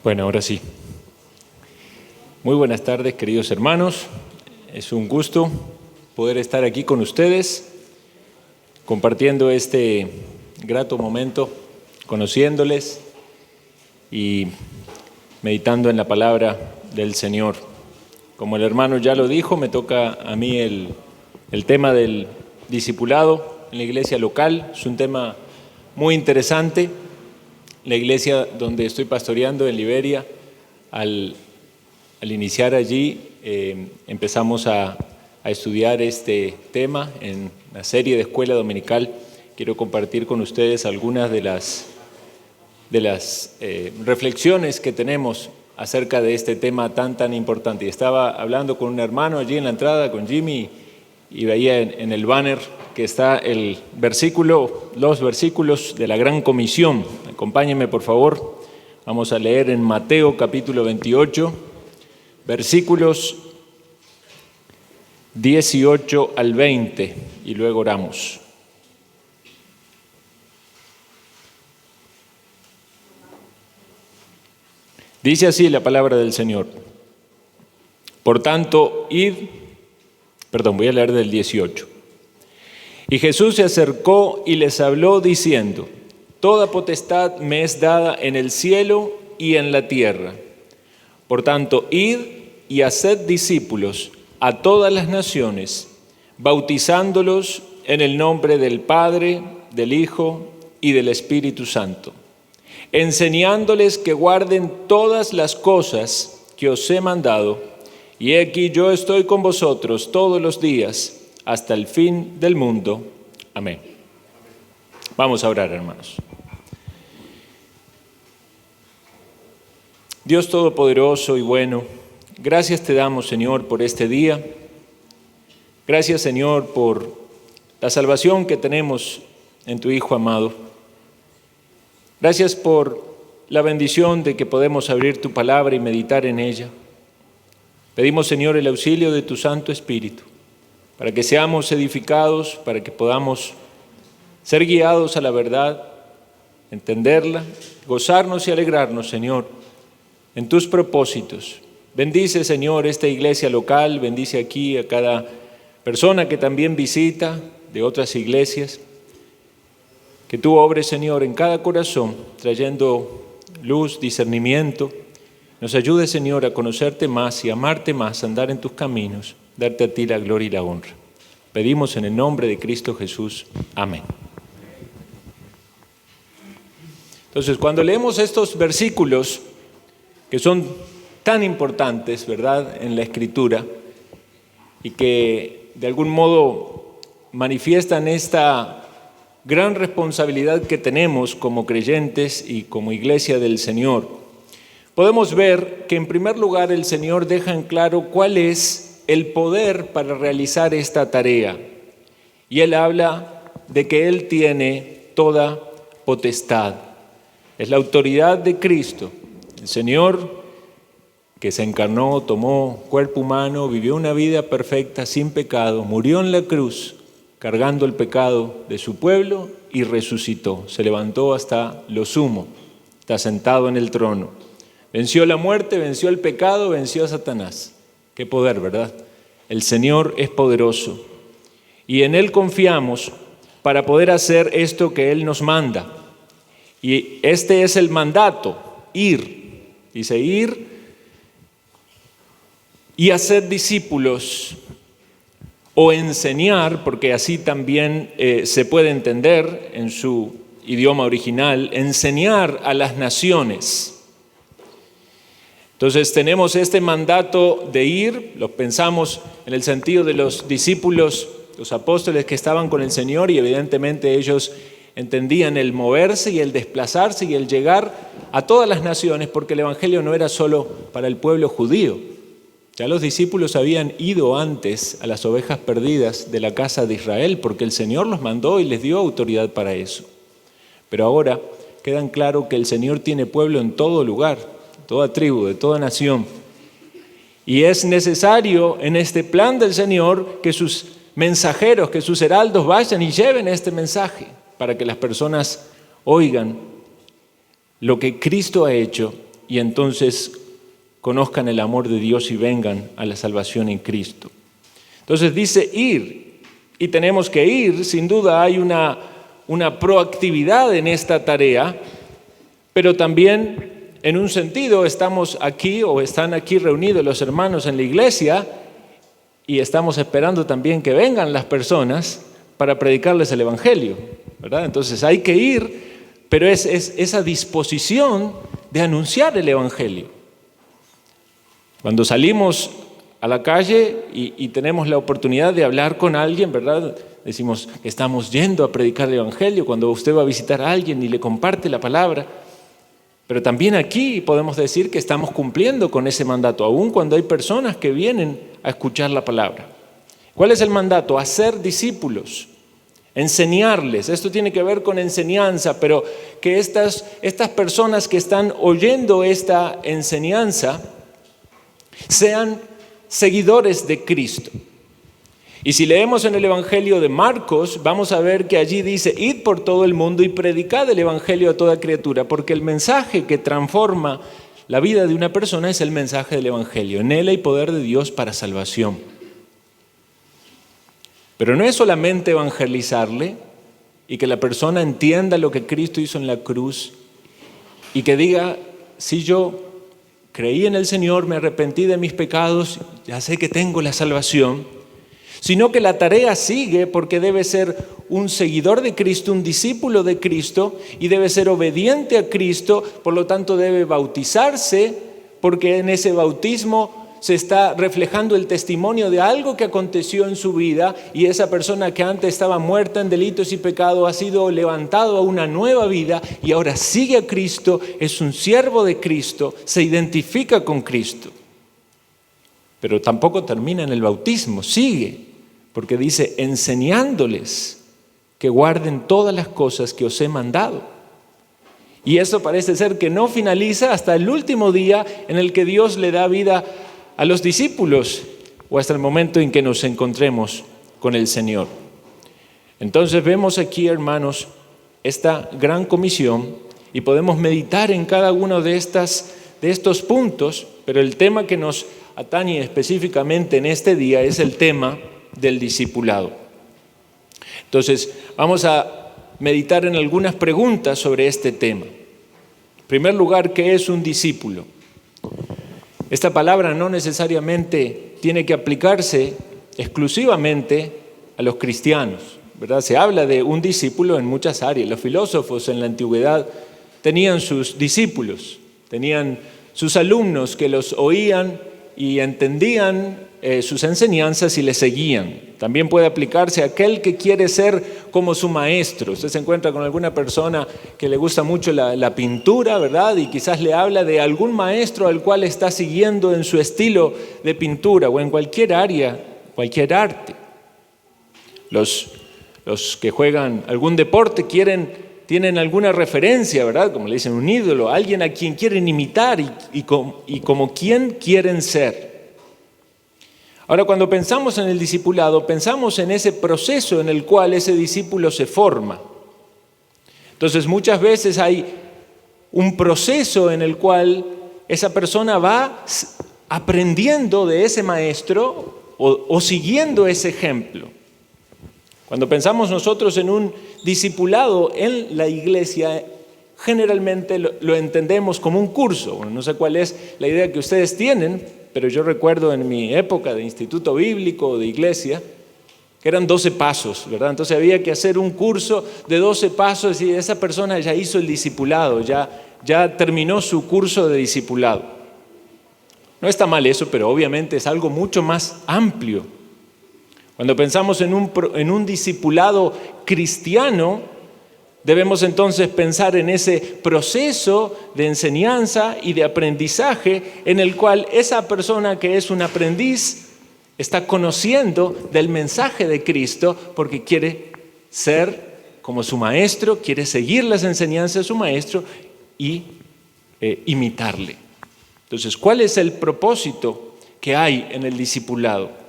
Bueno, ahora sí. Muy buenas tardes, queridos hermanos. Es un gusto poder estar aquí con ustedes, compartiendo este grato momento, conociéndoles y meditando en la palabra del Señor. Como el hermano ya lo dijo, me toca a mí el tema del discipulado en la iglesia local. Es un tema muy interesante. La iglesia donde estoy pastoreando en Liberia, al iniciar allí, empezamos a estudiar este tema en la serie de escuela dominical. Quiero compartir con ustedes algunas de las reflexiones que tenemos acerca de este tema tan importante. Y estaba hablando con un hermano allí en la entrada, con Jimmy, y veía en el banner que está los versículos de la Gran Comisión. Acompáñenme, por favor. Vamos a leer en Mateo capítulo 28, versículos 18 al 20, y luego oramos. Dice así la palabra del Señor. Por tanto, voy a leer del 18. Y Jesús se acercó y les habló diciendo: Toda potestad me es dada en el cielo y en la tierra. Por tanto, id y haced discípulos a todas las naciones, bautizándolos en el nombre del Padre, del Hijo y del Espíritu Santo, enseñándoles que guarden todas las cosas que os he mandado, y he aquí yo estoy con vosotros todos los días, hasta el fin del mundo. Amén. Vamos a orar, hermanos. Dios Todopoderoso y bueno, gracias te damos, Señor, por este día. Gracias, Señor, por la salvación que tenemos en tu Hijo amado. Gracias por la bendición de que podemos abrir tu palabra y meditar en ella. Pedimos, Señor, el auxilio de tu Santo Espíritu, para que seamos edificados, para que podamos ser guiados a la verdad, entenderla, gozarnos y alegrarnos, Señor, en tus propósitos. Bendice, Señor, esta iglesia local, bendice aquí a cada persona que también visita de otras iglesias. Que tú obres, Señor, en cada corazón, trayendo luz, discernimiento. Nos ayude, Señor, a conocerte más y amarte más, a andar en tus caminos, darte a ti la gloria y la honra. Pedimos en el nombre de Cristo Jesús. Amén. Entonces, cuando leemos estos versículos, que son tan importantes, ¿verdad?, en la Escritura, y que de algún modo manifiestan esta gran responsabilidad que tenemos como creyentes y como iglesia del Señor, podemos ver que en primer lugar el Señor deja en claro cuál es el poder para realizar esta tarea. Y Él habla de que Él tiene toda potestad. Es la autoridad de Cristo, el Señor que se encarnó, tomó cuerpo humano, vivió una vida perfecta, sin pecado, murió en la cruz, cargando el pecado de su pueblo y resucitó. Se levantó hasta lo sumo, está sentado en el trono. Venció la muerte, venció el pecado, venció a Satanás. Qué poder, ¿verdad? El Señor es poderoso y en Él confiamos para poder hacer esto que Él nos manda. Y este es el mandato, ir. Dice ir y hacer discípulos o enseñar, porque así también se puede entender en su idioma original, enseñar a las naciones. Entonces tenemos este mandato de ir, lo pensamos en el sentido de los discípulos, los apóstoles que estaban con el Señor, y evidentemente ellos entendían el moverse y el desplazarse y el llegar a todas las naciones, porque el Evangelio no era solo para el pueblo judío. Ya los discípulos habían ido antes a las ovejas perdidas de la casa de Israel, porque el Señor los mandó y les dio autoridad para eso. Pero ahora queda claro que el Señor tiene pueblo en todo lugar, toda tribu, de toda nación. Y es necesario en este plan del Señor que sus mensajeros, que sus heraldos vayan y lleven este mensaje para que las personas oigan lo que Cristo ha hecho y entonces conozcan el amor de Dios y vengan a la salvación en Cristo. Entonces dice ir, y tenemos que ir. Sin duda hay una proactividad en esta tarea, pero también en un sentido estamos aquí o están aquí reunidos los hermanos en la iglesia y estamos esperando también que vengan las personas para predicarles el Evangelio, ¿verdad? Entonces hay que ir, pero es esa disposición de anunciar el Evangelio. Cuando salimos a la calle y tenemos la oportunidad de hablar con alguien, ¿verdad? Decimos que estamos yendo a predicar el Evangelio. Cuando usted va a visitar a alguien y le comparte la palabra, pero también aquí podemos decir que estamos cumpliendo con ese mandato, aun cuando hay personas que vienen a escuchar la palabra. ¿Cuál es el mandato? Hacer discípulos, enseñarles. Esto tiene que ver con enseñanza, pero que estas personas que están oyendo esta enseñanza sean seguidores de Cristo. Y si leemos en el Evangelio de Marcos, vamos a ver que allí dice: id por todo el mundo y predicad el Evangelio a toda criatura, porque el mensaje que transforma la vida de una persona es el mensaje del Evangelio. En él hay poder de Dios para salvación. Pero no es solamente evangelizarle y que la persona entienda lo que Cristo hizo en la cruz y que diga: si yo creí en el Señor, me arrepentí de mis pecados, ya sé que tengo la salvación, sino que la tarea sigue, porque debe ser un seguidor de Cristo, un discípulo de Cristo, y debe ser obediente a Cristo. Por lo tanto debe bautizarse, porque en ese bautismo se está reflejando el testimonio de algo que aconteció en su vida, y esa persona que antes estaba muerta en delitos y pecados ha sido levantado a una nueva vida y ahora sigue a Cristo, es un siervo de Cristo, se identifica con Cristo. Pero tampoco termina en el bautismo, sigue, porque dice: enseñándoles que guarden todas las cosas que os he mandado. Y eso parece ser que no finaliza hasta el último día en el que Dios le da vida a los discípulos, o hasta el momento en que nos encontremos con el Señor. Entonces vemos aquí, hermanos, esta gran comisión, y podemos meditar en cada uno de estos puntos, pero el tema que nos atañe específicamente en este día es el tema del discipulado. Entonces vamos a meditar en algunas preguntas sobre este tema. En primer lugar, ¿qué es un discípulo? Esta palabra no necesariamente tiene que aplicarse exclusivamente a los cristianos, ¿verdad? Se habla de un discípulo en muchas áreas. Los filósofos en la antigüedad tenían sus discípulos, tenían sus alumnos que los oían y entendían sus enseñanzas y le seguían. También puede aplicarse a aquel que quiere ser como su maestro. Usted se encuentra con alguna persona que le gusta mucho la pintura, ¿verdad? Y quizás le habla de algún maestro al cual está siguiendo en su estilo de pintura o en cualquier área, cualquier arte. Los que juegan algún deporte tienen alguna referencia, ¿verdad? Como le dicen, un ídolo, alguien a quien quieren imitar y como quien quieren ser. Ahora, cuando pensamos en el discipulado, pensamos en ese proceso en el cual ese discípulo se forma. Entonces, muchas veces hay un proceso en el cual esa persona va aprendiendo de ese maestro o siguiendo ese ejemplo. Cuando pensamos nosotros en un discipulado en la iglesia, generalmente lo entendemos como un curso. Bueno, no sé cuál es la idea que ustedes tienen, pero yo recuerdo en mi época de instituto bíblico o de iglesia que eran 12 pasos, ¿verdad? Entonces había que hacer un curso de 12 pasos y esa persona ya hizo el discipulado, ya terminó su curso de discipulado. No está mal eso, pero obviamente es algo mucho más amplio. Cuando pensamos en un discipulado cristiano, debemos entonces pensar en ese proceso de enseñanza y de aprendizaje en el cual esa persona que es un aprendiz está conociendo del mensaje de Cristo porque quiere ser como su maestro, quiere seguir las enseñanzas de su maestro y imitarle. Entonces, ¿cuál es el propósito que hay en el discipulado?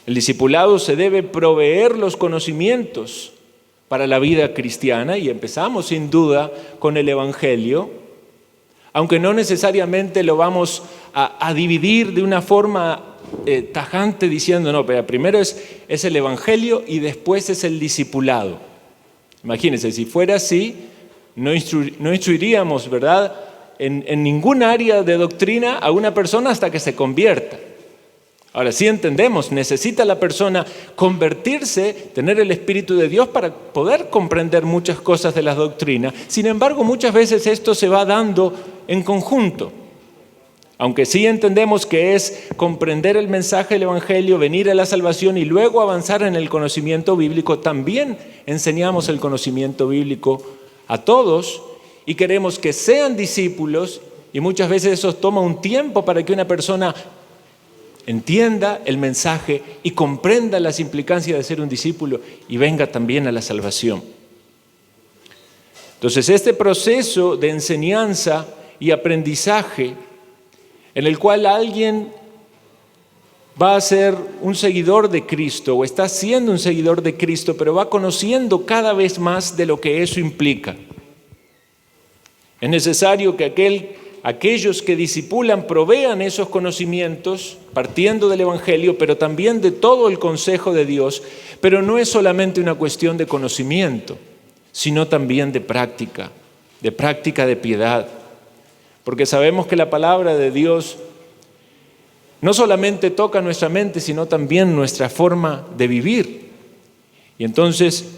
El discipulado se debe proveer los conocimientos para la vida cristiana y empezamos sin duda con el Evangelio, aunque no necesariamente lo vamos a dividir de una forma tajante diciendo, no, pero primero es el Evangelio y después es el discipulado. Imagínense, si fuera así, no instruiríamos, ¿verdad?, en ningún área de doctrina a una persona hasta que se convierta. Ahora sí entendemos, necesita la persona convertirse, tener el Espíritu de Dios para poder comprender muchas cosas de las doctrinas. Sin embargo, muchas veces esto se va dando en conjunto. Aunque sí entendemos que es comprender el mensaje del Evangelio, venir a la salvación y luego avanzar en el conocimiento bíblico, también enseñamos el conocimiento bíblico a todos y queremos que sean discípulos, y muchas veces eso toma un tiempo para que una persona entienda el mensaje y comprenda las implicancias de ser un discípulo y venga también a la salvación. Entonces, este proceso de enseñanza y aprendizaje en el cual alguien va a ser un seguidor de Cristo o está siendo un seguidor de Cristo, pero va conociendo cada vez más de lo que eso implica. Es necesario que aquellos que discipulan provean esos conocimientos partiendo del Evangelio, pero también de todo el consejo de Dios. Pero no es solamente una cuestión de conocimiento, sino también de práctica de piedad. Porque sabemos que la palabra de Dios no solamente toca nuestra mente, sino también nuestra forma de vivir. Y entonces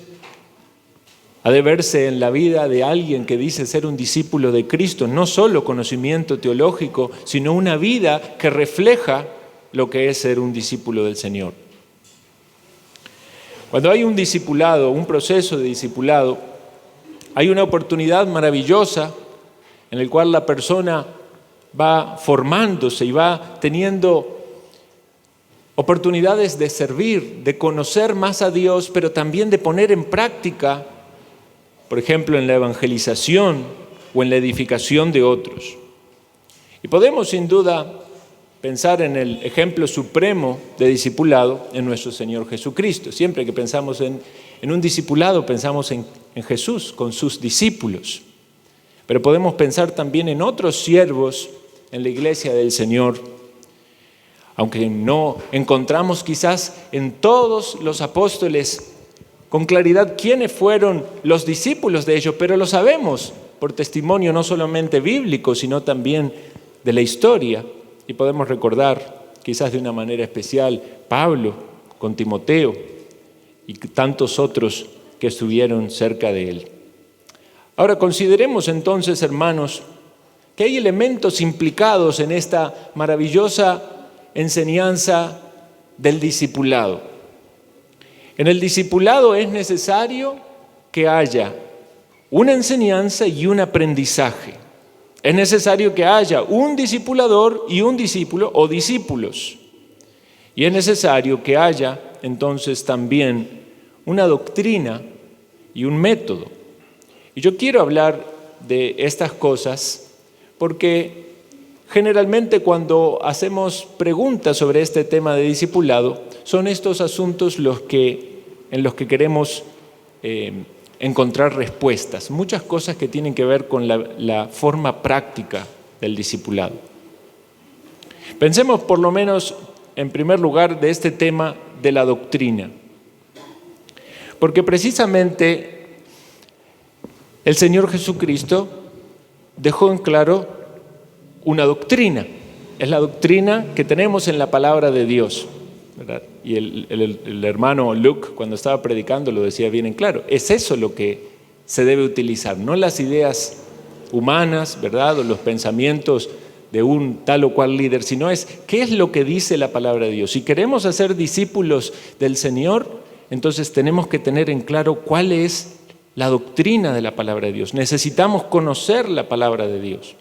ha de verse en la vida de alguien que dice ser un discípulo de Cristo, no solo conocimiento teológico, sino una vida que refleja lo que es ser un discípulo del Señor. Cuando hay un discipulado, un proceso de discipulado, hay una oportunidad maravillosa en el cual la persona va formándose y va teniendo oportunidades de servir, de conocer más a Dios, pero también de poner en práctica, por ejemplo, en la evangelización o en la edificación de otros. Y podemos sin duda pensar en el ejemplo supremo de discipulado en nuestro Señor Jesucristo. Siempre que pensamos en un discipulado, pensamos en Jesús con sus discípulos. Pero podemos pensar también en otros siervos en la iglesia del Señor, aunque no encontramos quizás en todos los apóstoles con claridad quiénes fueron los discípulos de ellos, pero lo sabemos por testimonio no solamente bíblico, sino también de la historia. Y podemos recordar, quizás de una manera especial, Pablo con Timoteo y tantos otros que estuvieron cerca de él. Ahora consideremos entonces, hermanos, que hay elementos implicados en esta maravillosa enseñanza del discipulado. En el discipulado es necesario que haya una enseñanza y un aprendizaje. Es necesario que haya un discipulador y un discípulo o discípulos. Y es necesario que haya entonces también una doctrina y un método. Y yo quiero hablar de estas cosas porque generalmente cuando hacemos preguntas sobre este tema de discipulado, son estos asuntos en los que queremos encontrar respuestas. Muchas cosas que tienen que ver con la forma práctica del discipulado. Pensemos por lo menos, en primer lugar, de este tema de la doctrina. Porque precisamente el Señor Jesucristo dejó en claro una doctrina. Es la doctrina que tenemos en la palabra de Dios, ¿verdad? Y el hermano Luke, cuando estaba predicando, lo decía bien en claro. Es eso lo que se debe utilizar, no las ideas humanas, ¿verdad? O los pensamientos de un tal o cual líder, sino es qué es lo que dice la palabra de Dios. Si queremos hacer discípulos del Señor, entonces tenemos que tener en claro cuál es la doctrina de la palabra de Dios. Necesitamos conocer la palabra de Dios.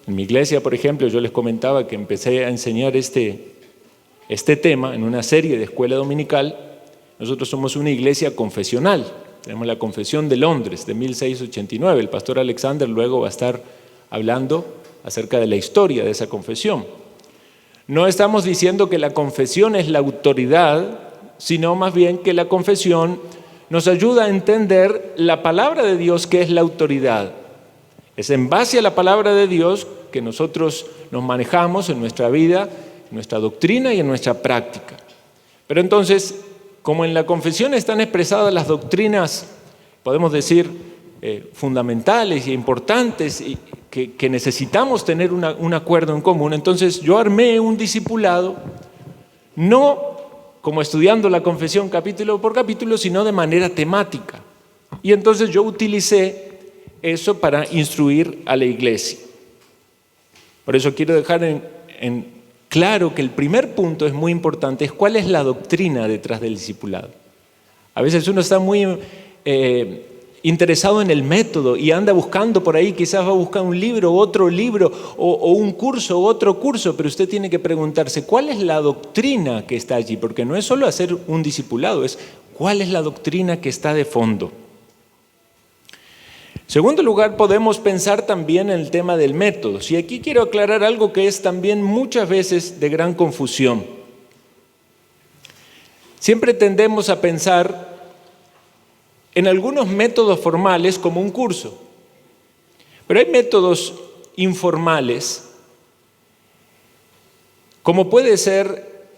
En mi iglesia, por ejemplo, yo les comentaba que empecé a enseñar este tema en una serie de escuela dominical. Nosotros somos una iglesia confesional. Tenemos la Confesión de Londres de 1689. El pastor Alexander luego va a estar hablando acerca de la historia de esa confesión. No estamos diciendo que la confesión es la autoridad, sino más bien que la confesión nos ayuda a entender la palabra de Dios, que es la autoridad. Es en base a la palabra de Dios que nosotros nos manejamos en nuestra vida, en nuestra doctrina y en nuestra práctica. Pero entonces, como en la confesión están expresadas las doctrinas, podemos decir, fundamentales e importantes y que necesitamos tener un acuerdo en común, entonces yo armé un discipulado, no como estudiando la confesión capítulo por capítulo, sino de manera temática. Y entonces yo utilicé eso para instruir a la iglesia. Por eso quiero dejar en claro que el primer punto es muy importante, es cuál es la doctrina detrás del discipulado. A veces uno está muy interesado en el método y anda buscando por ahí, quizás va a buscar un libro, otro libro, o un curso, otro curso, pero usted tiene que preguntarse, ¿cuál es la doctrina que está allí? Porque no es solo hacer un discipulado, es cuál es la doctrina que está de fondo. En segundo lugar, podemos pensar también en el tema del método. Y aquí quiero aclarar algo que es también muchas veces de gran confusión. Siempre tendemos a pensar en algunos métodos formales como un curso, pero hay métodos informales, como puede ser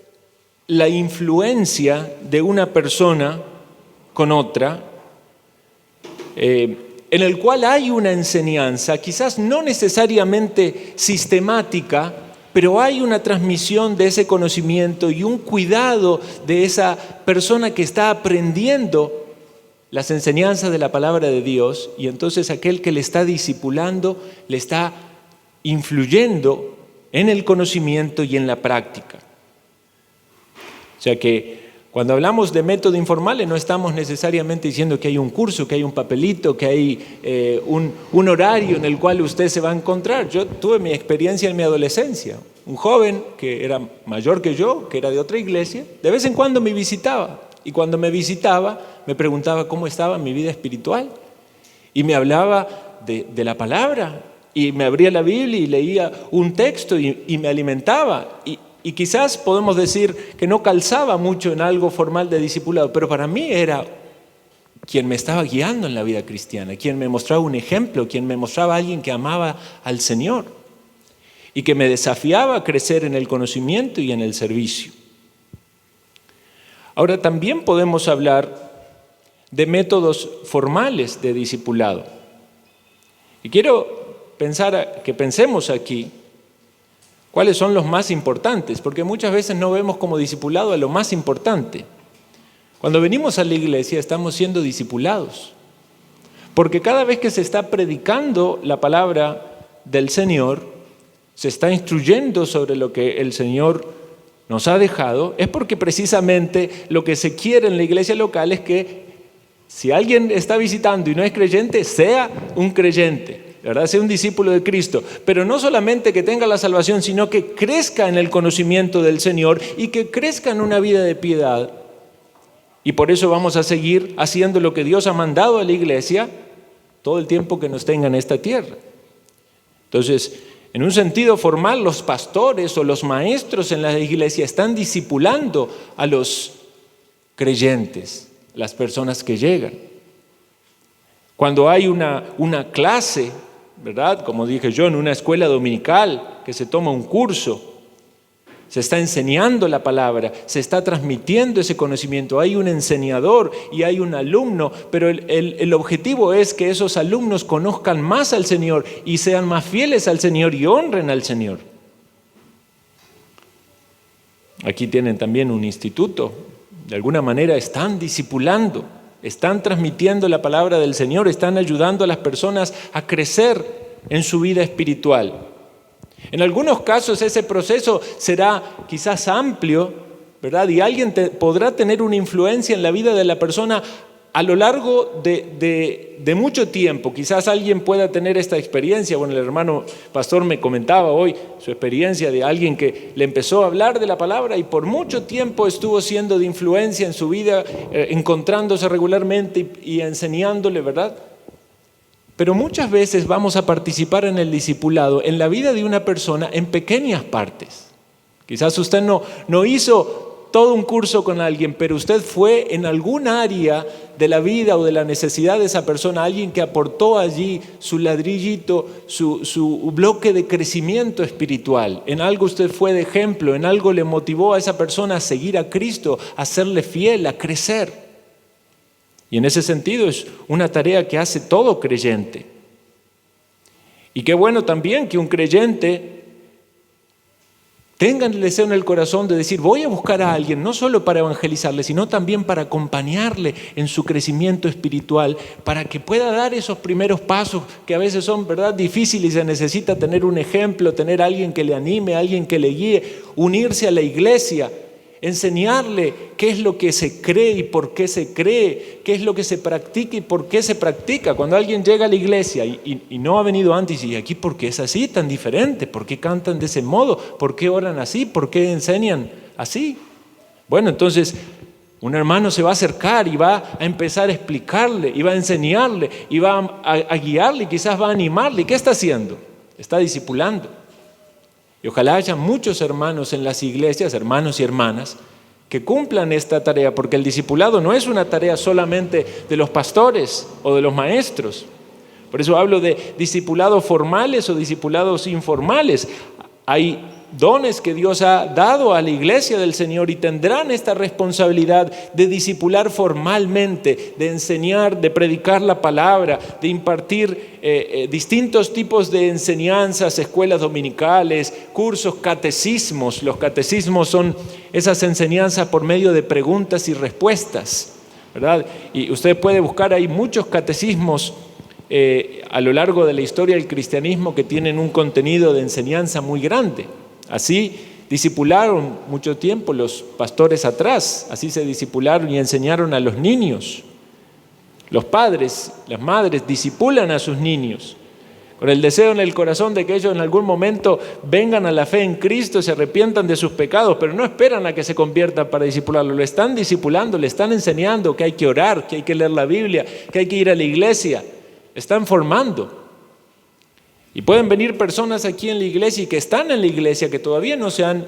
la influencia de una persona con otra, en el cual hay una enseñanza, quizás no necesariamente sistemática, pero hay una transmisión de ese conocimiento y un cuidado de esa persona que está aprendiendo las enseñanzas de la palabra de Dios, y entonces aquel que le está discipulando le está influyendo en el conocimiento y en la práctica. O sea que cuando hablamos de método informal no estamos necesariamente diciendo que hay un curso, que hay un papelito, que hay un horario en el cual usted se va a encontrar. Yo tuve mi experiencia en mi adolescencia. Un joven que era mayor que yo, que era de otra iglesia, de vez en cuando me visitaba. Y cuando me visitaba, me preguntaba cómo estaba mi vida espiritual. Y me hablaba de la palabra. Y me abría la Biblia y leía un texto y me alimentaba. Y quizás podemos decir que no calzaba mucho en algo formal de discipulado, pero para mí era quien me estaba guiando en la vida cristiana, quien me mostraba un ejemplo, quien me mostraba a alguien que amaba al Señor y que me desafiaba a crecer en el conocimiento y en el servicio. Ahora, también podemos hablar de métodos formales de discipulado. Y quiero que pensemos aquí cuáles son los más importantes, porque muchas veces no vemos como discipulado a lo más importante. Cuando venimos a la iglesia estamos siendo discipulados, porque cada vez que se está predicando la palabra del Señor, se está instruyendo sobre lo que el Señor nos ha dejado, es porque precisamente lo que se quiere en la iglesia local es que si alguien está visitando y no es creyente, sea un creyente, ¿verdad? Sea un discípulo de Cristo, pero no solamente que tenga la salvación, sino que crezca en el conocimiento del Señor y que crezca en una vida de piedad. Y por eso vamos a seguir haciendo lo que Dios ha mandado a la iglesia todo el tiempo que nos tenga en esta tierra. Entonces, en un sentido formal, los pastores o los maestros en la iglesia están discipulando a los creyentes, las personas que llegan. Cuando hay una clase, ¿verdad? Como dije yo, en una escuela dominical que se toma un curso, se está enseñando la palabra, se está transmitiendo ese conocimiento. Hay un enseñador y hay un alumno, pero el objetivo es que esos alumnos conozcan más al Señor y sean más fieles al Señor y honren al Señor. Aquí tienen también un instituto. De alguna manera están discipulando, están transmitiendo la palabra del Señor, están ayudando a las personas a crecer en su vida espiritual. En algunos casos ese proceso será quizás amplio, ¿verdad? Y alguien podrá tener una influencia en la vida de la persona a lo largo de mucho tiempo. Quizás alguien pueda tener esta experiencia. Bueno, el hermano pastor me comentaba hoy su experiencia de alguien que le empezó a hablar de la palabra y por mucho tiempo estuvo siendo de influencia en su vida, encontrándose regularmente y enseñándole, ¿verdad? Pero muchas veces vamos a participar en el discipulado, en la vida de una persona, en pequeñas partes. Quizás usted no hizo todo un curso con alguien, pero usted fue en algún área de la vida o de la necesidad de esa persona, alguien que aportó allí su ladrillito, su bloque de crecimiento espiritual. En algo usted fue de ejemplo, en algo le motivó a esa persona a seguir a Cristo, a serle fiel, a crecer. Y en ese sentido es una tarea que hace todo creyente. Y qué bueno también que un creyente tengan el deseo en el corazón de decir, voy a buscar a alguien, no solo para evangelizarle, sino también para acompañarle en su crecimiento espiritual, para que pueda dar esos primeros pasos que a veces son, ¿verdad?, difíciles y se necesita tener un ejemplo, tener a alguien que le anime, alguien que le guíe, unirse a la iglesia, enseñarle qué es lo que se cree y por qué se cree, qué es lo que se practica y por qué se practica. Cuando alguien llega a la iglesia y no ha venido antes, y aquí ¿por qué es así, tan diferente? ¿Por qué cantan de ese modo? ¿Por qué oran así? ¿Por qué enseñan así? Bueno, entonces un hermano se va a acercar y va a empezar a explicarle, y va a enseñarle, y va a guiarle, y quizás va a animarle. ¿Y qué está haciendo? Está discipulando. Y ojalá haya muchos hermanos en las iglesias, hermanos y hermanas, que cumplan esta tarea, porque el discipulado no es una tarea solamente de los pastores o de los maestros. Por eso hablo de discipulados formales o discipulados informales. Hay dones que Dios ha dado a la iglesia del Señor y tendrán esta responsabilidad de discipular formalmente, de enseñar, de predicar la palabra, de impartir distintos tipos de enseñanzas, escuelas dominicales, cursos, catecismos. Los catecismos son esas enseñanzas por medio de preguntas y respuestas, ¿verdad? Y usted puede buscar, hay muchos catecismos a lo largo de la historia del cristianismo que tienen un contenido de enseñanza muy grande. Así discipularon mucho tiempo los pastores atrás, así se discipularon y enseñaron a los niños. Los padres, las madres discipulan a sus niños con el deseo en el corazón de que ellos en algún momento vengan a la fe en Cristo, se arrepientan de sus pecados, pero no esperan a que se conviertan para discipularlo. Lo están discipulando, le están enseñando que hay que orar, que hay que leer la Biblia, que hay que ir a la iglesia. Están formando. Y pueden venir personas aquí en la iglesia y que están en la iglesia, que todavía no se han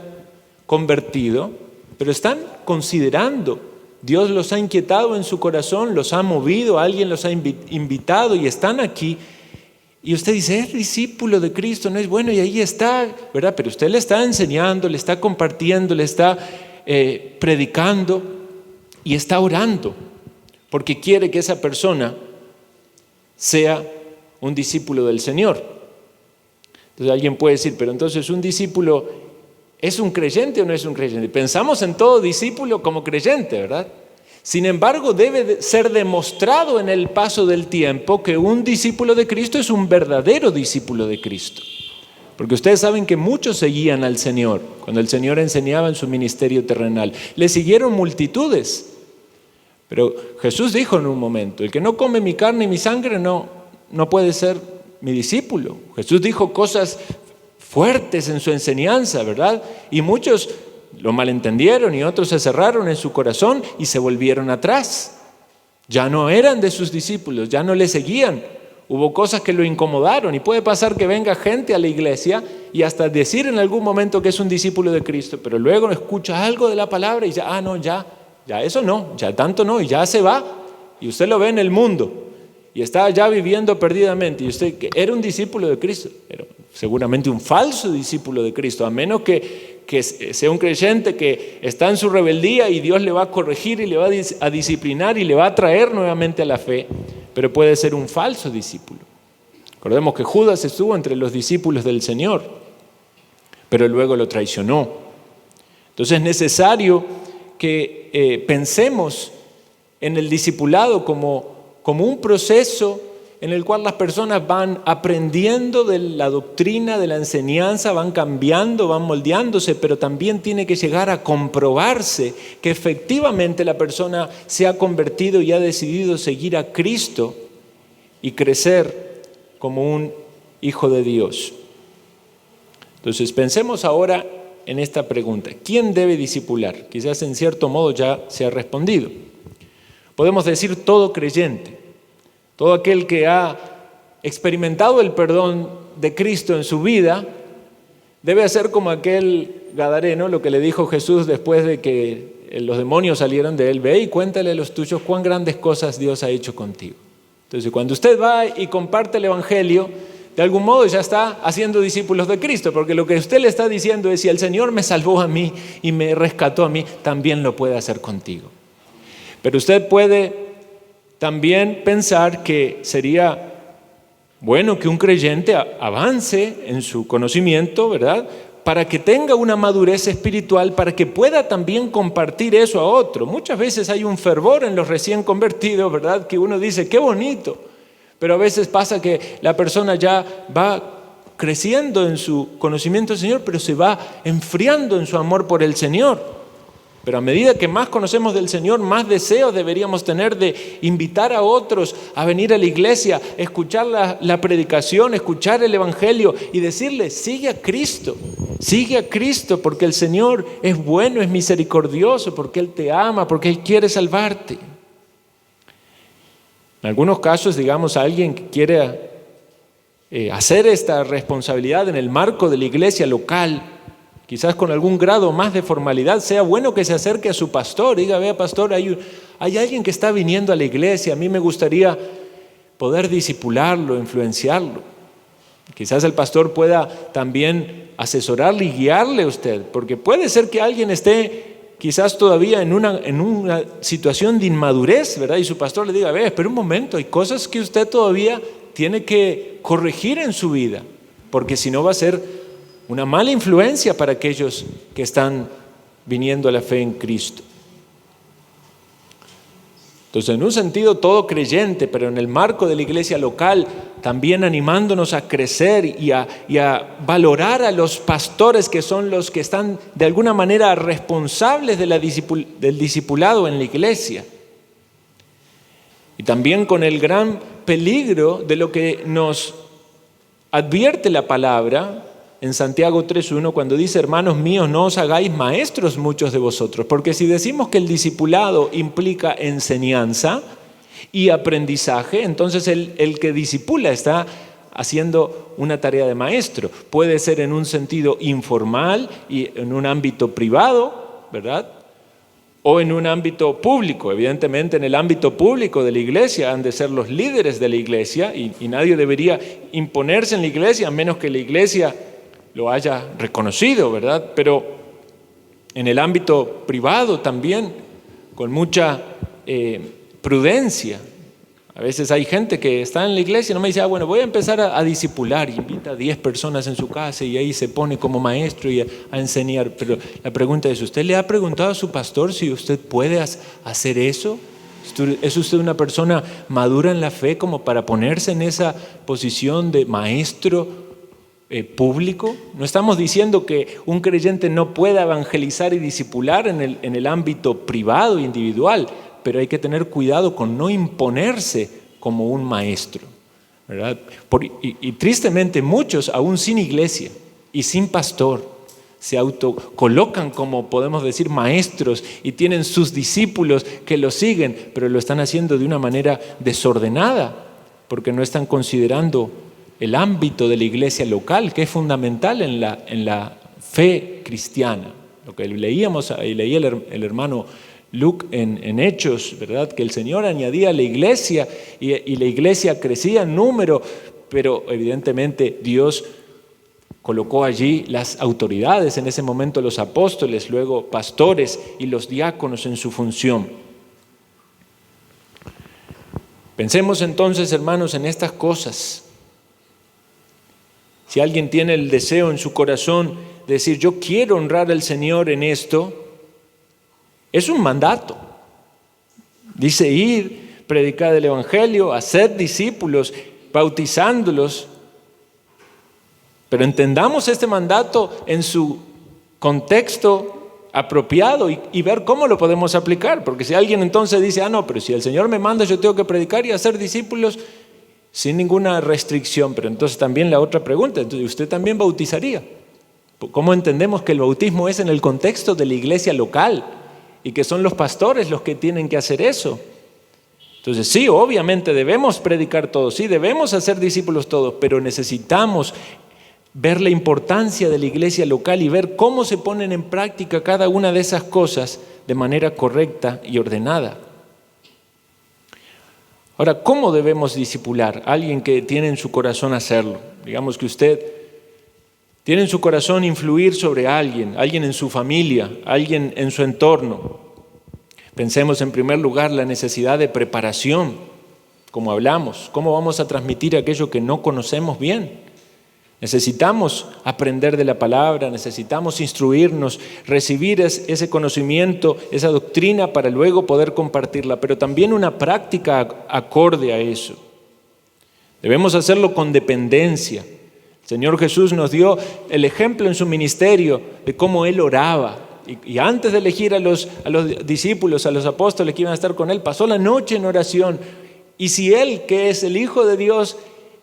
convertido, pero están considerando. Dios los ha inquietado en su corazón, los ha movido, alguien los ha invitado y están aquí. Y usted dice, es discípulo de Cristo, no es bueno, y ahí está, ¿verdad? Pero usted le está enseñando, le está compartiendo, le está predicando y está orando, porque quiere que esa persona sea un discípulo del Señor. Entonces alguien puede decir, pero entonces un discípulo ¿es un creyente o no es un creyente? Pensamos en todo discípulo como creyente, ¿verdad? Sin embargo, debe ser demostrado en el paso del tiempo que un discípulo de Cristo es un verdadero discípulo de Cristo. Porque ustedes saben que muchos seguían al Señor cuando el Señor enseñaba en su ministerio terrenal. Le siguieron multitudes. Pero Jesús dijo en un momento, el que no come mi carne y mi sangre no puede ser mi discípulo. Jesús dijo cosas fuertes en su enseñanza, ¿verdad? Y muchos lo malentendieron y otros se cerraron en su corazón y se volvieron atrás. Ya no eran de sus discípulos, ya no le seguían. Hubo cosas que lo incomodaron y puede pasar que venga gente a la iglesia y hasta decir en algún momento que es un discípulo de Cristo, pero luego escucha algo de la palabra y ya, ya eso no, ya tanto no, y ya se va y usted lo ve en el mundo. Y está ya viviendo perdidamente. Y usted que era un discípulo de Cristo, pero seguramente un falso discípulo de Cristo, a menos que sea un creyente que está en su rebeldía y Dios le va a corregir y le va a disciplinar y le va a traer nuevamente a la fe, pero puede ser un falso discípulo. Recordemos que Judas estuvo entre los discípulos del Señor, pero luego lo traicionó. Entonces es necesario que pensemos en el discipulado como un proceso en el cual las personas van aprendiendo de la doctrina, de la enseñanza, van cambiando, van moldeándose, pero también tiene que llegar a comprobarse que efectivamente la persona se ha convertido y ha decidido seguir a Cristo y crecer como un hijo de Dios. Entonces pensemos ahora en esta pregunta, ¿quién debe discipular? Quizás en cierto modo ya se ha respondido. Podemos decir todo creyente, todo aquel que ha experimentado el perdón de Cristo en su vida, debe hacer como aquel gadareno, lo que le dijo Jesús después de que los demonios salieron de él, ve y cuéntale a los tuyos cuán grandes cosas Dios ha hecho contigo. Entonces, cuando usted va y comparte el Evangelio, de algún modo ya está haciendo discípulos de Cristo, porque lo que usted le está diciendo es, si el Señor me salvó a mí y me rescató a mí, también lo puede hacer contigo. Pero usted puede también pensar que sería bueno que un creyente avance en su conocimiento, ¿verdad?, para que tenga una madurez espiritual, para que pueda también compartir eso a otro. Muchas veces hay un fervor en los recién convertidos, ¿verdad?, que uno dice, qué bonito. Pero a veces pasa que la persona ya va creciendo en su conocimiento del Señor, pero se va enfriando en su amor por el Señor. Pero a medida que más conocemos del Señor, más deseos deberíamos tener de invitar a otros a venir a la iglesia, escuchar la predicación, escuchar el Evangelio y decirles, sigue a Cristo, porque el Señor es bueno, es misericordioso, porque Él te ama, porque Él quiere salvarte. En algunos casos, digamos, alguien que quiere hacer esta responsabilidad en el marco de la iglesia local, quizás con algún grado más de formalidad, sea bueno que se acerque a su pastor, diga, vea pastor, hay alguien que está viniendo a la iglesia, a mí me gustaría poder discipularlo, influenciarlo. Quizás el pastor pueda también asesorarle y guiarle a usted, porque puede ser que alguien esté quizás todavía en una situación de inmadurez, ¿verdad? Y su pastor le diga, ve, espera un momento, hay cosas que usted todavía tiene que corregir en su vida, porque si no va a ser una mala influencia para aquellos que están viniendo a la fe en Cristo. Entonces, en un sentido, todo creyente, pero en el marco de la iglesia local, también animándonos a crecer y a valorar a los pastores, que son los que están de alguna manera responsables del discipulado en la iglesia. Y también con el gran peligro de lo que nos advierte la palabra en Santiago 3:1, cuando dice, hermanos míos, no os hagáis maestros muchos de vosotros, porque si decimos que el discipulado implica enseñanza y aprendizaje, entonces el que discipula está haciendo una tarea de maestro. Puede ser en un sentido informal y en un ámbito privado, ¿verdad?, o en un ámbito público. Evidentemente, en el ámbito público de la iglesia han de ser los líderes de la iglesia y nadie debería imponerse en la iglesia a menos que la iglesia lo haya reconocido, ¿verdad? Pero en el ámbito privado también, con mucha prudencia. A veces hay gente que está en la iglesia y no me dice, bueno, voy a empezar a discipular, y invita a 10 personas en su casa y ahí se pone como maestro y a enseñar. Pero la pregunta es, ¿usted le ha preguntado a su pastor si usted puede hacer eso? ¿Es usted una persona madura en la fe como para ponerse en esa posición de maestro público? No estamos diciendo que un creyente no pueda evangelizar y discipular en el ámbito privado e individual, pero hay que tener cuidado con no imponerse como un maestro, ¿verdad? Y tristemente muchos, aún sin iglesia y sin pastor, se autocolocan como, podemos decir, maestros y tienen sus discípulos que los siguen, pero lo están haciendo de una manera desordenada porque no están considerando el ámbito de la iglesia local, que es fundamental en la fe cristiana. Lo que leíamos, y leía el hermano Luke en Hechos, ¿verdad?, que el Señor añadía a la iglesia y la iglesia crecía en número, pero evidentemente Dios colocó allí las autoridades, en ese momento los apóstoles, luego pastores y los diáconos en su función. Pensemos entonces, hermanos, en estas cosas. Si alguien tiene el deseo en su corazón de decir, yo quiero honrar al Señor en esto, es un mandato. Dice ir, predicar el Evangelio, hacer discípulos, bautizándolos. Pero entendamos este mandato en su contexto apropiado y ver cómo lo podemos aplicar. Porque si alguien entonces dice, no, pero si el Señor me manda, yo tengo que predicar y hacer discípulos sin ninguna restricción. Pero entonces también la otra pregunta, entonces ¿usted también bautizaría? ¿Cómo entendemos que el bautismo es en el contexto de la iglesia local y que son los pastores los que tienen que hacer eso? Entonces sí, obviamente debemos predicar todos, sí, debemos hacer discípulos todos, pero necesitamos ver la importancia de la iglesia local y ver cómo se ponen en práctica cada una de esas cosas de manera correcta y ordenada. Ahora, ¿cómo debemos discipular a alguien que tiene en su corazón hacerlo? Digamos que usted tiene en su corazón influir sobre alguien en su familia, alguien en su entorno. Pensemos en primer lugar la necesidad de preparación, como hablamos. ¿Cómo vamos a transmitir aquello que no conocemos bien? Necesitamos aprender de la palabra, necesitamos instruirnos, recibir ese conocimiento, esa doctrina para luego poder compartirla, pero también una práctica acorde a eso. Debemos hacerlo con dependencia. El Señor Jesús nos dio el ejemplo en su ministerio de cómo Él oraba. Y antes de elegir a los discípulos, a los apóstoles que iban a estar con Él, pasó la noche en oración. Y si Él, que es el Hijo de Dios,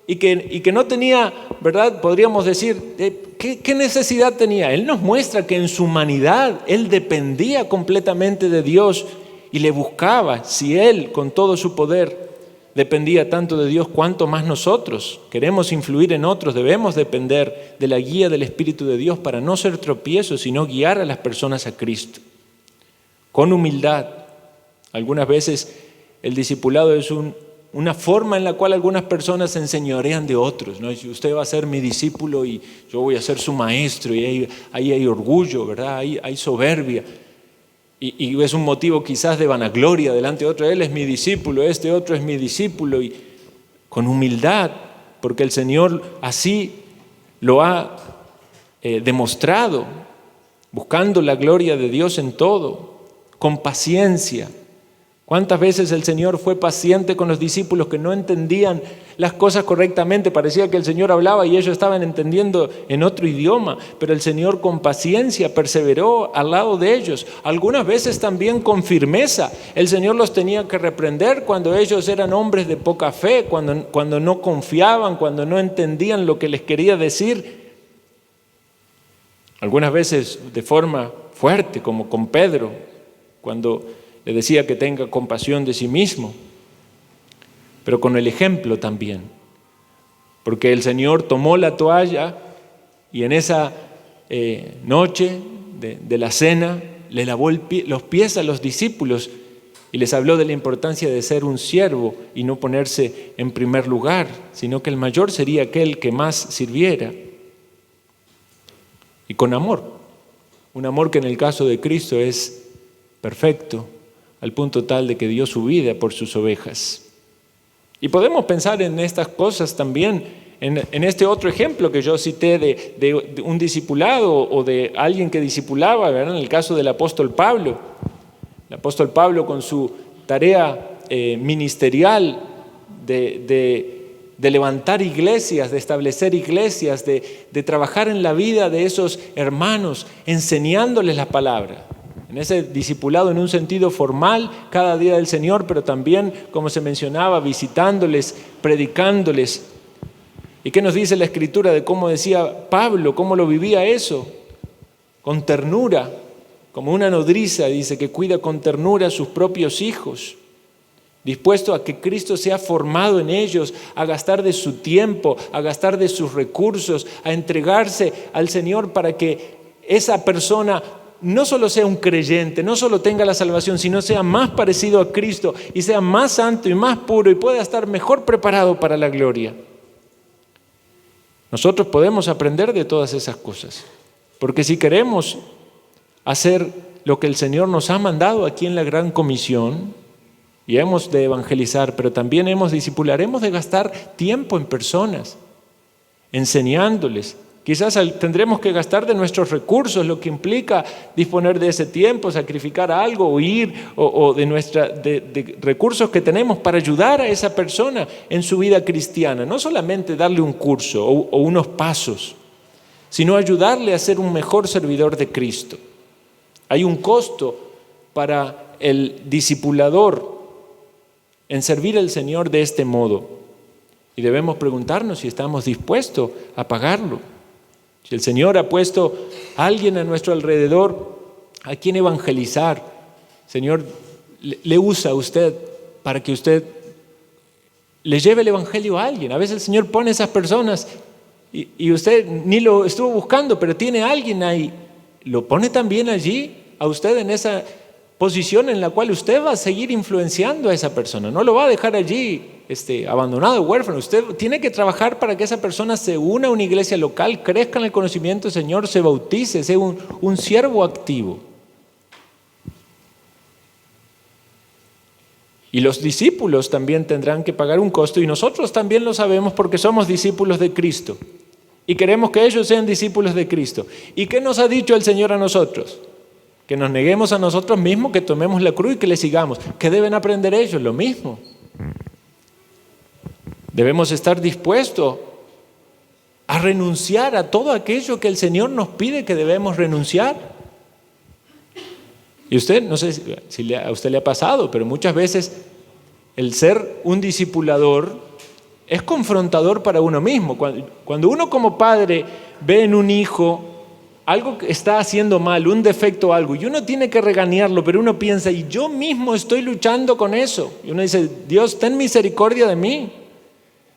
y que no tenía, ¿verdad? Podríamos decir, ¿qué necesidad tenía? Él nos muestra que en su humanidad Él dependía completamente de Dios y le buscaba. Si Él, con todo su poder, dependía tanto de Dios, ¿cuánto más nosotros? Queremos influir en otros, debemos depender de la guía del Espíritu de Dios para no ser tropiezos, sino guiar a las personas a Cristo. Con humildad. Algunas veces el discipulado es una forma en la cual algunas personas se enseñorean de otros, ¿no? Usted va a ser mi discípulo y yo voy a ser su maestro, y ahí hay orgullo, ¿verdad? Hay soberbia. Y es un motivo quizás de vanagloria delante de otro. Él es mi discípulo, este otro es mi discípulo. Y con humildad, porque el Señor así lo ha demostrado, buscando la gloria de Dios en todo, con paciencia. ¿Cuántas veces el Señor fue paciente con los discípulos que no entendían las cosas correctamente? Parecía que el Señor hablaba y ellos estaban entendiendo en otro idioma, pero el Señor con paciencia perseveró al lado de ellos. Algunas veces también con firmeza. El Señor los tenía que reprender cuando ellos eran hombres de poca fe, cuando no confiaban, cuando no entendían lo que les quería decir. Algunas veces de forma fuerte, como con Pedro, cuando le decía que tenga compasión de sí mismo, pero con el ejemplo también, porque el Señor tomó la toalla y en esa noche de la cena le lavó los pies a los discípulos y les habló de la importancia de ser un siervo y no ponerse en primer lugar, sino que el mayor sería aquel que más sirviera. Y con amor, un amor que en el caso de Cristo es perfecto, al punto tal de que dio su vida por sus ovejas. Y podemos pensar en estas cosas también, en este otro ejemplo que yo cité de un discipulado o de alguien que discipulaba, ¿verdad? En el caso del apóstol Pablo. El apóstol Pablo con su tarea ministerial de levantar iglesias, de establecer iglesias, de trabajar en la vida de esos hermanos, enseñándoles la palabra. En ese discipulado en un sentido formal, cada día del Señor, pero también, como se mencionaba, visitándoles, predicándoles. ¿Y qué nos dice la Escritura de cómo decía Pablo, cómo lo vivía eso? Con ternura, como una nodriza, dice, que cuida con ternura a sus propios hijos, dispuesto a que Cristo sea formado en ellos, a gastar de su tiempo, a gastar de sus recursos, a entregarse al Señor para que esa persona no solo sea un creyente, no solo tenga la salvación, sino sea más parecido a Cristo y sea más santo y más puro y pueda estar mejor preparado para la gloria. Nosotros podemos aprender de todas esas cosas, porque si queremos hacer lo que el Señor nos ha mandado aquí en la Gran Comisión, y hemos de evangelizar, pero también hemos de discipular, hemos de gastar tiempo en personas, enseñándoles. Quizás tendremos que gastar de nuestros recursos, lo que implica disponer de ese tiempo, sacrificar algo o ir o de recursos que tenemos para ayudar a esa persona en su vida cristiana. No solamente darle un curso o unos pasos, sino ayudarle a ser un mejor servidor de Cristo. Hay un costo para el discipulador en servir al Señor de este modo. Y debemos preguntarnos si estamos dispuestos a pagarlo. Si el Señor ha puesto a alguien a nuestro alrededor a quien evangelizar, Señor, le usa a usted para que usted le lleve el evangelio a alguien. A veces el Señor pone a esas personas y usted ni lo estuvo buscando, pero tiene alguien ahí, lo pone también allí a usted en esa posición en la cual usted va a seguir influenciando a esa persona. No lo va a dejar allí abandonado, huérfano. Usted tiene que trabajar para que esa persona se una a una iglesia local, crezca en el conocimiento del Señor, se bautice, sea un siervo activo. Y los discípulos también tendrán que pagar un costo, y nosotros también lo sabemos porque somos discípulos de Cristo y queremos que ellos sean discípulos de Cristo. ¿Y qué nos ha dicho el Señor a nosotros? Que nos neguemos a nosotros mismos, que tomemos la cruz y que le sigamos. ¿Qué deben aprender ellos? Lo mismo. Debemos estar dispuestos a renunciar a todo aquello que el Señor nos pide que debemos renunciar. Y usted, no sé si a usted le ha pasado, pero muchas veces el ser un discipulador es confrontador para uno mismo. Cuando uno como padre ve en un hijo algo que está haciendo mal, un defecto o algo, y uno tiene que regañarlo, pero uno piensa, y yo mismo estoy luchando con eso. Y uno dice, Dios, ten misericordia de mí,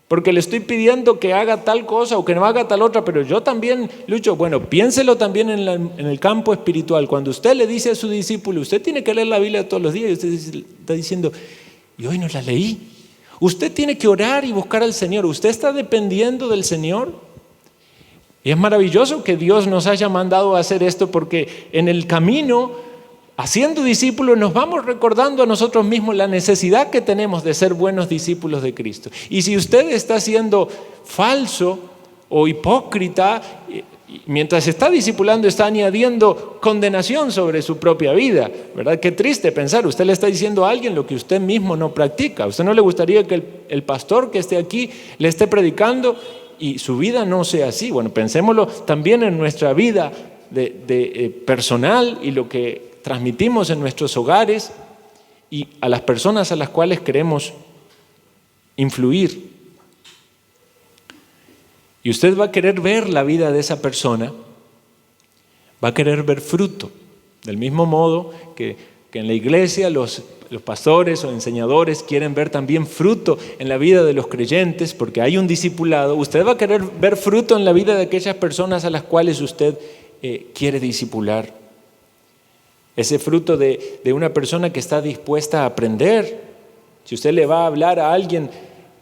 porque le estoy pidiendo que haga tal cosa o que no haga tal otra, pero yo también lucho. Bueno, piénselo también en el campo espiritual. Cuando usted le dice a su discípulo, usted tiene que leer la Biblia todos los días, y usted está diciendo, y hoy no la leí. Usted tiene que orar y buscar al Señor. Usted está dependiendo del Señor. Y es maravilloso que Dios nos haya mandado a hacer esto, porque en el camino, haciendo discípulos, nos vamos recordando a nosotros mismos la necesidad que tenemos de ser buenos discípulos de Cristo. Y si usted está siendo falso o hipócrita, mientras está discipulando, está añadiendo condenación sobre su propia vida, ¿verdad? Qué triste pensar, usted le está diciendo a alguien lo que usted mismo no practica. ¿A usted no le gustaría que el pastor que esté aquí le esté predicando y su vida no sea así? Bueno, pensémoslo también en nuestra vida personal y lo que transmitimos en nuestros hogares y a las personas a las cuales queremos influir. Y usted va a querer ver la vida de esa persona, va a querer ver fruto. Del mismo modo que en la iglesia los pastores o enseñadores quieren ver también fruto en la vida de los creyentes, porque hay un discipulado. Usted va a querer ver fruto en la vida de aquellas personas a las cuales usted quiere discipular. Ese fruto de una persona que está dispuesta a aprender. Si usted le va a hablar a alguien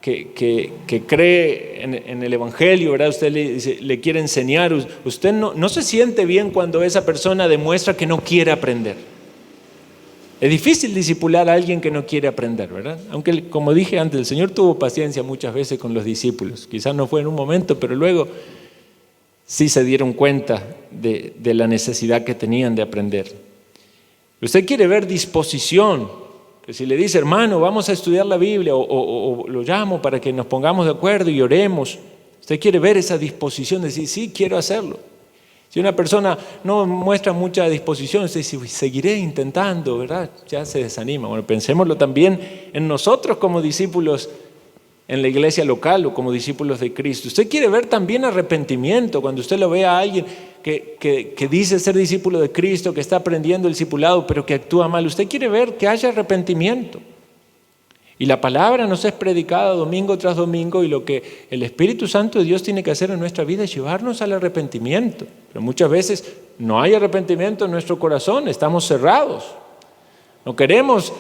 que cree en el Evangelio, ¿verdad? Usted le quiere enseñar, usted no se siente bien cuando esa persona demuestra que no quiere aprender. Es difícil discipular a alguien que no quiere aprender, ¿verdad? Aunque, como dije antes, el Señor tuvo paciencia muchas veces con los discípulos. Quizás no fue en un momento, pero luego sí se dieron cuenta de la necesidad que tenían de aprender. Usted quiere ver disposición, que si le dice, hermano, vamos a estudiar la Biblia, o lo llamo para que nos pongamos de acuerdo y oremos, usted quiere ver esa disposición de decir, sí, quiero hacerlo. Si una persona no muestra mucha disposición, usted dice, seguiré intentando, ¿verdad? Ya se desanima. Bueno, pensémoslo también en nosotros como discípulos en la iglesia local o como discípulos de Cristo. Usted quiere ver también arrepentimiento cuando usted lo ve a alguien que dice ser discípulo de Cristo, que está aprendiendo el discipulado, pero que actúa mal. Usted quiere ver que haya arrepentimiento. Y la palabra nos es predicada domingo tras domingo, y lo que el Espíritu Santo de Dios tiene que hacer en nuestra vida es llevarnos al arrepentimiento. Pero muchas veces no hay arrepentimiento en nuestro corazón, estamos cerrados. No queremos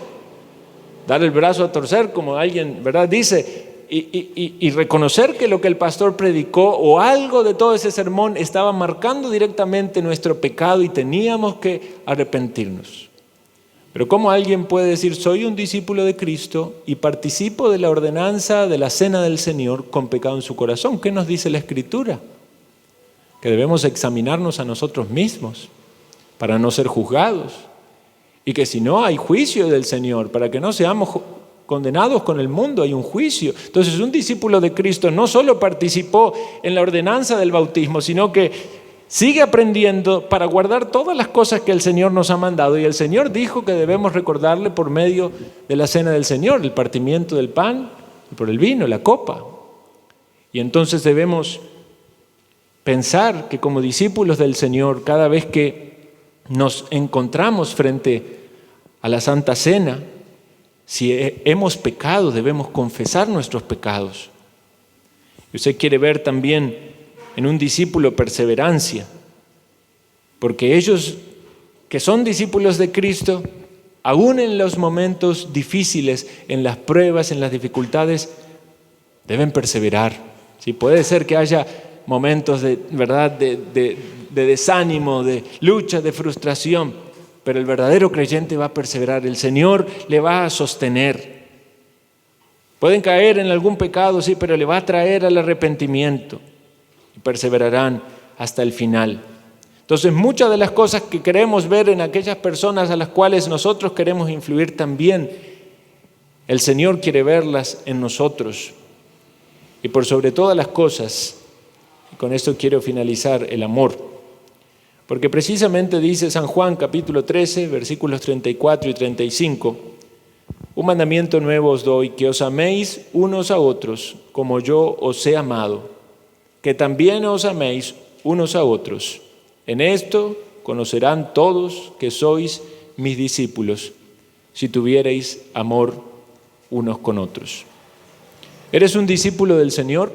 dar el brazo a torcer, como alguien, ¿verdad?, dice, y reconocer que lo que el pastor predicó o algo de todo ese sermón estaba marcando directamente nuestro pecado y teníamos que arrepentirnos. Pero ¿cómo alguien puede decir, soy un discípulo de Cristo y participo de la ordenanza de la cena del Señor con pecado en su corazón? ¿Qué nos dice la Escritura? Que debemos examinarnos a nosotros mismos para no ser juzgados, y que si no, hay juicio del Señor, para que no seamos condenados con el mundo, hay un juicio. Entonces, un discípulo de Cristo no solo participó en la ordenanza del bautismo, sino que sigue aprendiendo para guardar todas las cosas que el Señor nos ha mandado. Y el Señor dijo que debemos recordarle por medio de la cena del Señor, el partimiento del pan, y por el vino, la copa. Y entonces debemos pensar que como discípulos del Señor, cada vez que nos encontramos frente a la Santa Cena, si hemos pecado, debemos confesar nuestros pecados. Y usted quiere ver también en un discípulo perseverancia, porque ellos que son discípulos de Cristo, aún en los momentos difíciles, en las pruebas, en las dificultades, deben perseverar. ¿Sí? Puede ser que haya momentos de desánimo, de lucha, de frustración, pero el verdadero creyente va a perseverar. El Señor le va a sostener. Pueden caer en algún pecado, sí, pero le va a traer al arrepentimiento y perseverarán hasta el final. Entonces, muchas de las cosas que queremos ver en aquellas personas a las cuales nosotros queremos influir también, el Señor quiere verlas en nosotros. Y por sobre todas las cosas, y con esto quiero finalizar, el amor. Porque precisamente dice San Juan capítulo 13, versículos 34 y 35, un mandamiento nuevo os doy, que os améis unos a otros, como yo os he amado, que también os améis unos a otros. En esto conocerán todos que sois mis discípulos, si tuviereis amor unos con otros. ¿Eres un discípulo del Señor?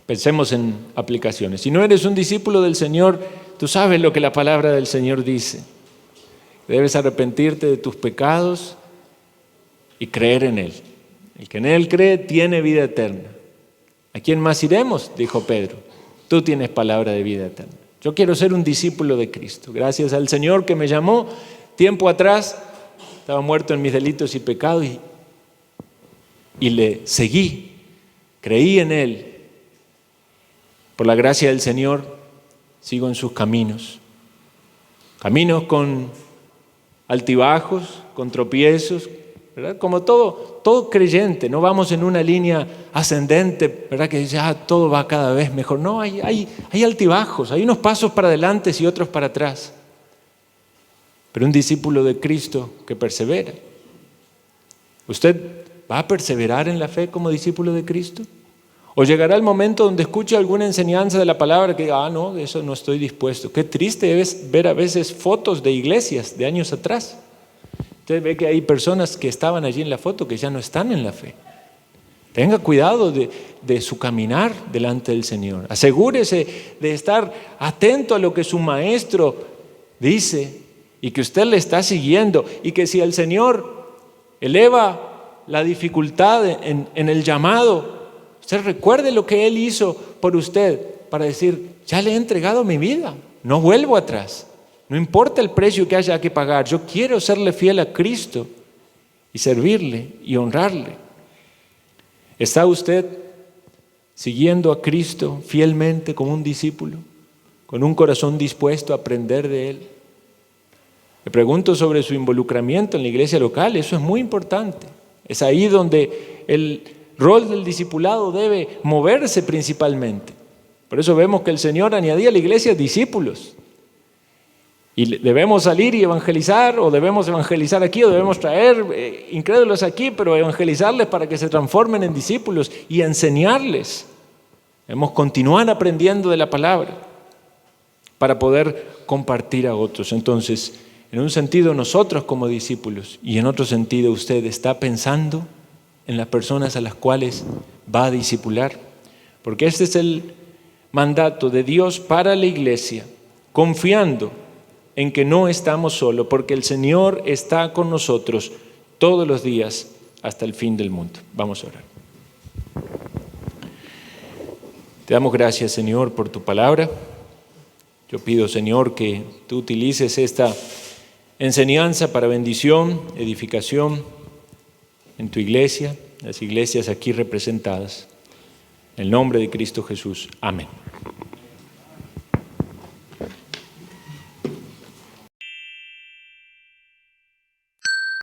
Pensemos en aplicaciones. Si no eres un discípulo del Señor, tú sabes lo que la palabra del Señor dice. Debes arrepentirte de tus pecados y creer en Él. El que en Él cree tiene vida eterna. ¿A quién más iremos?, dijo Pedro. Tú tienes palabra de vida eterna. Yo quiero ser un discípulo de Cristo. Gracias al Señor que me llamó tiempo atrás. Estaba muerto en mis delitos y pecados y le seguí. Creí en Él. Por la gracia del Señor, sigo en sus caminos. Caminos con altibajos, con tropiezos, ¿verdad? Como todo creyente, no vamos en una línea ascendente, ¿verdad? Que ya todo va cada vez mejor. No, hay altibajos, hay unos pasos para adelante y otros para atrás. Pero un discípulo de Cristo que persevera. ¿Usted va a perseverar en la fe como discípulo de Cristo? ¿O llegará el momento donde escuche alguna enseñanza de la palabra que diga, no, de eso no estoy dispuesto? Qué triste es ver a veces fotos de iglesias de años atrás. Usted ve que hay personas que estaban allí en la foto que ya no están en la fe. Tenga cuidado de su caminar delante del Señor. Asegúrese de estar atento a lo que su maestro dice y que usted le está siguiendo. Y que si el Señor eleva la dificultad en el llamado, usted recuerde lo que Él hizo por usted para decir, ya le he entregado mi vida, no vuelvo atrás. No importa el precio que haya que pagar, yo quiero serle fiel a Cristo y servirle y honrarle. ¿Está usted siguiendo a Cristo fielmente como un discípulo, con un corazón dispuesto a aprender de Él? Le pregunto sobre su involucramiento en la iglesia local, eso es muy importante. Es ahí donde el rol del discipulado debe moverse principalmente. Por eso vemos que el Señor añadía a la iglesia discípulos. Y debemos salir y evangelizar, o debemos evangelizar aquí, o debemos traer incrédulos aquí, pero evangelizarles para que se transformen en discípulos y enseñarles. Debemos continuar aprendiendo de la palabra para poder compartir a otros. Entonces, en un sentido nosotros como discípulos, y en otro sentido usted está pensando en las personas a las cuales va a discipular. Porque este es el mandato de Dios para la iglesia, confiando en que no estamos solos, porque el Señor está con nosotros todos los días hasta el fin del mundo. Vamos a orar. Te damos gracias, Señor, por tu palabra. Yo pido, Señor, que tú utilices esta enseñanza para bendición, edificación en tu iglesia, las iglesias aquí representadas. En el nombre de Cristo Jesús. Amén.